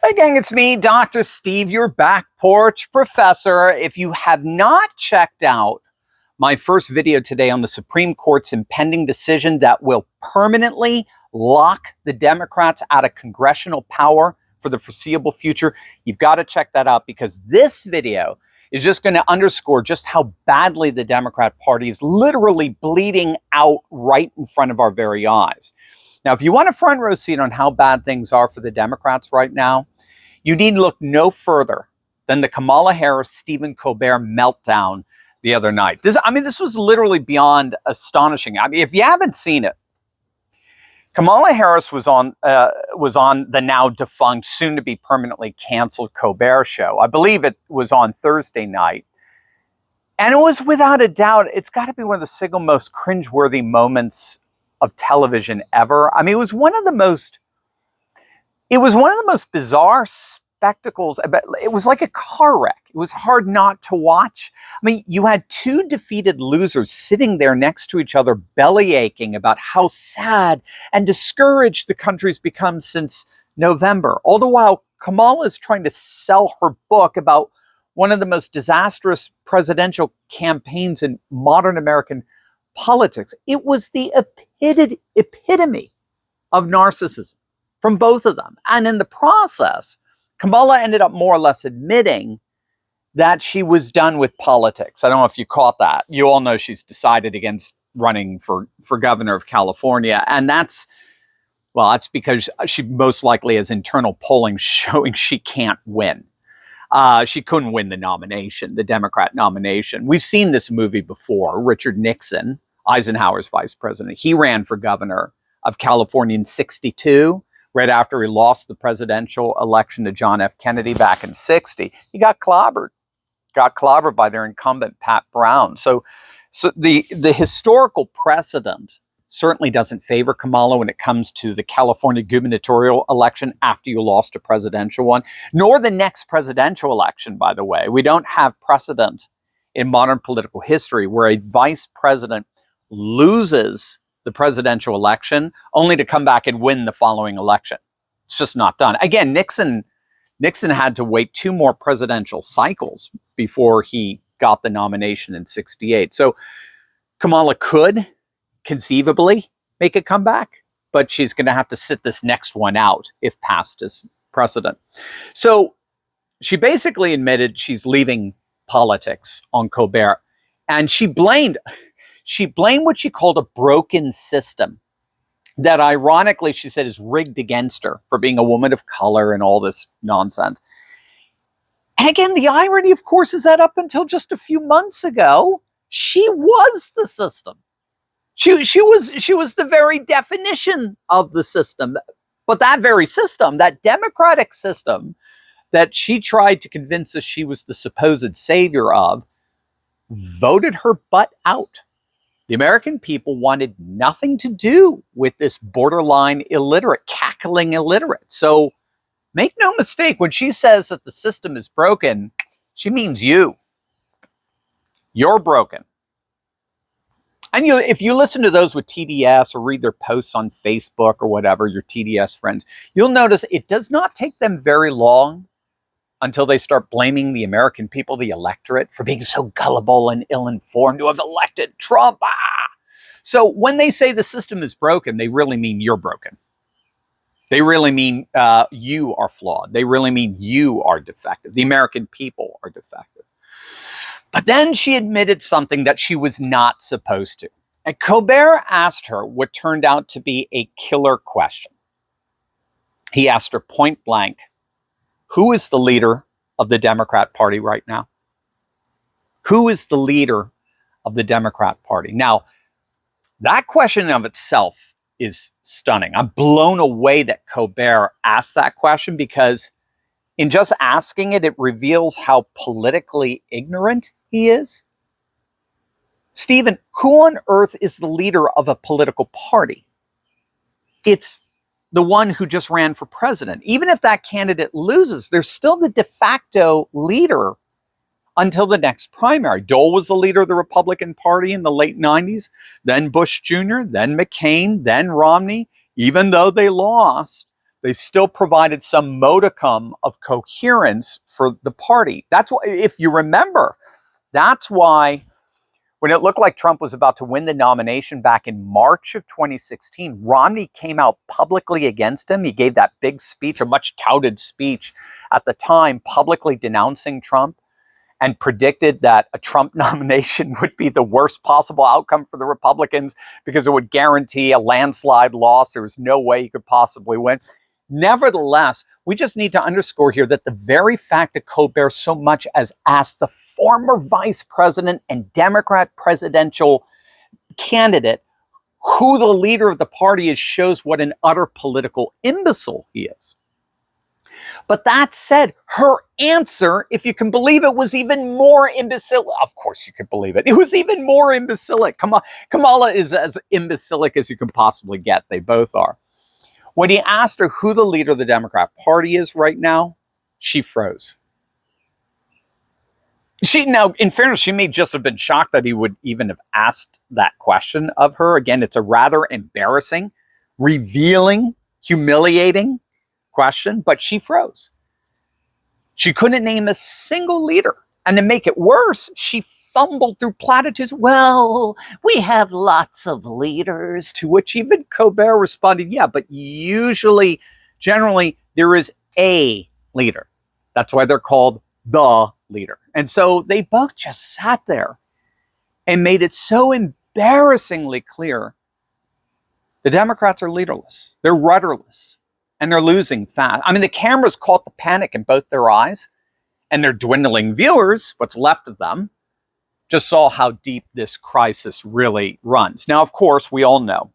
Hey gang, it's me, Dr. Steve, your back porch professor. If you have not checked out my first video today on the Supreme Court's impending decision that will permanently lock the Democrats out of congressional power for the foreseeable future, you've got to check that out, because this video is just going to underscore just how badly the Democrat Party is literally bleeding out right in front of our very eyes. Now, if you want a front row seat on how bad things are for the Democrats right now, you need look no further than the Kamala Harris-Stephen Colbert meltdown the other night. This was literally beyond astonishing. I mean, if you haven't seen it, Kamala Harris was on the now defunct, soon to be permanently canceled Colbert show. I believe it was on Thursday night. And it was without a doubt, it's got to be one of the single most cringeworthy moments of television ever. I mean, it was one of the most bizarre spectacles. It was like a car wreck. It was hard not to watch. I mean, you had two defeated losers sitting there next to each other, belly aching about how sad and discouraged the country's become since November. All the while, Kamala is trying to sell her book about one of the most disastrous presidential campaigns in modern American politics. It was the epitome of narcissism from both of them. And in the process, Kamala ended up more or less admitting that she was done with politics. I don't know if you caught that. You all know she's decided against running for governor of California. And that's because she most likely has internal polling showing she can't win. She couldn't win the nomination, the Democrat nomination. We've seen this movie before. Richard Nixon, Eisenhower's vice president, he ran for governor of California in '62. Right after he lost the presidential election to John F. Kennedy back in '60, he got clobbered by their incumbent, Pat Brown. So the historical precedent certainly doesn't favor Kamala when it comes to the California gubernatorial election after you lost a presidential one, nor the next presidential election, by the way. We don't have precedent in modern political history where a vice president loses the presidential election only to come back and win the following election. It's just not done. Again, Nixon had to wait 2 more presidential cycles before he got the nomination in '68. So Kamala could conceivably make a comeback, but she's going to have to sit this next one out if passed as precedent. So she basically admitted she's leaving politics on Colbert, and she blamed what she called a broken system that, ironically, she said is rigged against her for being a woman of color and all this nonsense. And again, the irony, of course, is that up until just a few months ago, she was the system. She was the very definition of the system. But that very system, that democratic system that she tried to convince us she was the supposed savior of, voted her butt out. The American people wanted nothing to do with this borderline illiterate, cackling illiterate. So make no mistake, when she says that the system is broken, she means you. You're broken. And if you listen to those with TDS or read their posts on Facebook or whatever, your TDS friends, you'll notice it does not take them very long until they start blaming the American people, the electorate, for being so gullible and ill-informed to have elected Trump. So when they say the system is broken, they really mean you're broken. They really mean you are flawed. They really mean you are defective. The American people are defective. But then she admitted something that she was not supposed to. And Colbert asked her what turned out to be a killer question. He asked her point blank, who is the leader of the Democrat Party right now? Who is the leader of the Democrat Party? Now, that question in of itself is stunning. I'm blown away that Colbert asked that question, because in just asking it, it reveals how politically ignorant he is. Stephen, who on earth is the leader of a political party? It's the one who just ran for president. Even if that candidate loses, there's still the de facto leader until the next primary. Dole was the leader of the Republican Party in the late 90s, then Bush Jr., then McCain, then Romney. Even though they lost, They still provided some modicum of coherence for the party. That's why, if you remember, that's why when it looked like Trump was about to win the nomination back in March of 2016, Romney came out publicly against him. He gave that big speech, a much touted speech at the time, publicly denouncing Trump, and predicted that a Trump nomination would be the worst possible outcome for the Republicans because it would guarantee a landslide loss. There was no way he could possibly win. Nevertheless, we just need to underscore here that the very fact that Colbert so much as asked the former vice president and Democrat presidential candidate who the leader of the party is shows what an utter political imbecile he is. But that said, her answer, if you can believe it, was even more imbecile. Of course you could believe it. It was even more imbecilic. Kamala is as imbecilic as you can possibly get. They both are. When he asked her who the leader of the Democrat Party is right now, she froze. Now, in fairness, she may just have been shocked that he would even have asked that question of her. Again, it's a rather embarrassing, revealing, humiliating question, but she froze. She couldn't name a single leader. And to make it worse, she fumbled through platitudes. Well, we have lots of leaders, to which even Colbert responded, yeah, but usually, generally, there is a leader. That's why they're called the leader. And so they both just sat there and made it so embarrassingly clear the Democrats are leaderless. They're rudderless. And they're losing fast. I mean, the cameras caught the panic in both their eyes, and their dwindling viewers, what's left of them, just saw how deep this crisis really runs. Now, of course, we all know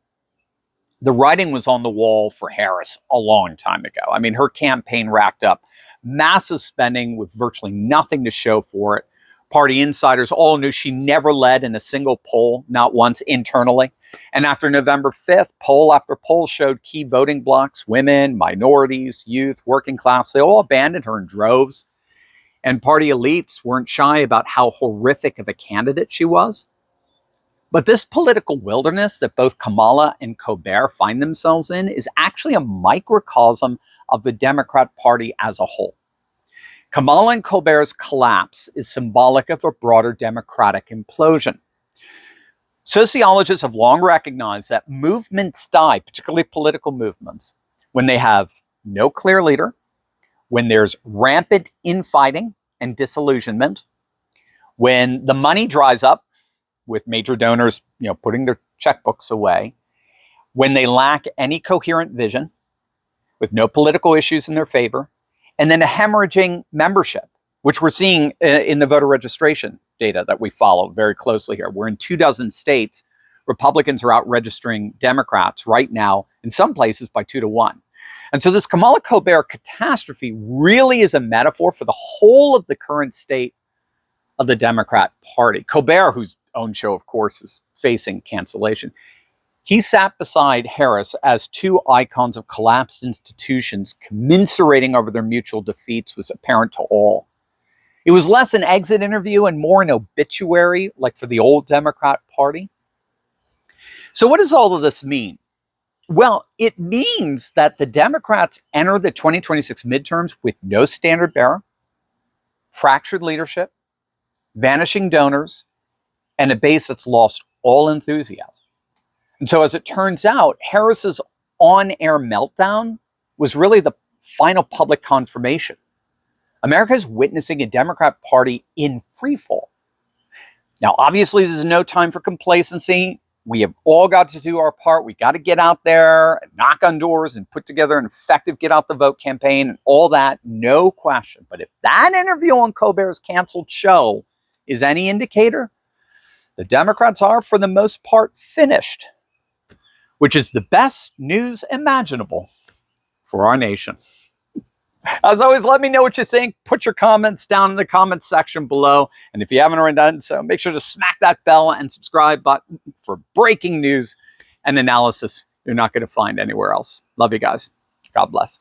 the writing was on the wall for Harris a long time ago. I mean, her campaign racked up massive spending with virtually nothing to show for it. Party insiders all knew she never led in a single poll, not once internally. And after November 5th, poll after poll showed key voting blocs, women, minorities, youth, working class, they all abandoned her in droves. And party elites weren't shy about how horrific of a candidate she was. But this political wilderness that both Kamala and Colbert find themselves in is actually a microcosm of the Democrat Party as a whole. Kamala and Colbert's collapse is symbolic of a broader Democratic implosion. Sociologists have long recognized that movements die, particularly political movements, when they have no clear leader, when there's rampant infighting and disillusionment, when the money dries up with major donors, putting their checkbooks away, when they lack any coherent vision, with no political issues in their favor, and then a hemorrhaging membership, which we're seeing in the voter registration data that we follow very closely here. We're in 24 states. Republicans are out registering Democrats right now, in some places by 2-1. And so this Kamala Colbert catastrophe really is a metaphor for the whole of the current state of the Democrat Party. Colbert, whose own show, of course, is facing cancellation, he sat beside Harris as two icons of collapsed institutions commiserating over their mutual defeats was apparent to all. It was less an exit interview and more an obituary, like for the old Democrat Party. So what does all of this mean? Well, it means that the Democrats enter the 2026 midterms with no standard bearer, fractured leadership, vanishing donors, and a base that's lost all enthusiasm. And so as it turns out, Harris's on-air meltdown was really the final public confirmation. America is witnessing a Democrat Party in freefall. Now, obviously, this is no time for complacency. We have all got to do our part. We got to get out there and knock on doors and put together an effective get out the vote campaign and all that, no question. But if that interview on Colbert's canceled show is any indicator, the Democrats are, for the most part, finished, which is the best news imaginable for our nation. As always, let me know what you think. Put your comments down in the comments section below. And if you haven't already done so, make sure to smack that bell and subscribe button for breaking news and analysis you're not going to find anywhere else. Love you guys. God bless.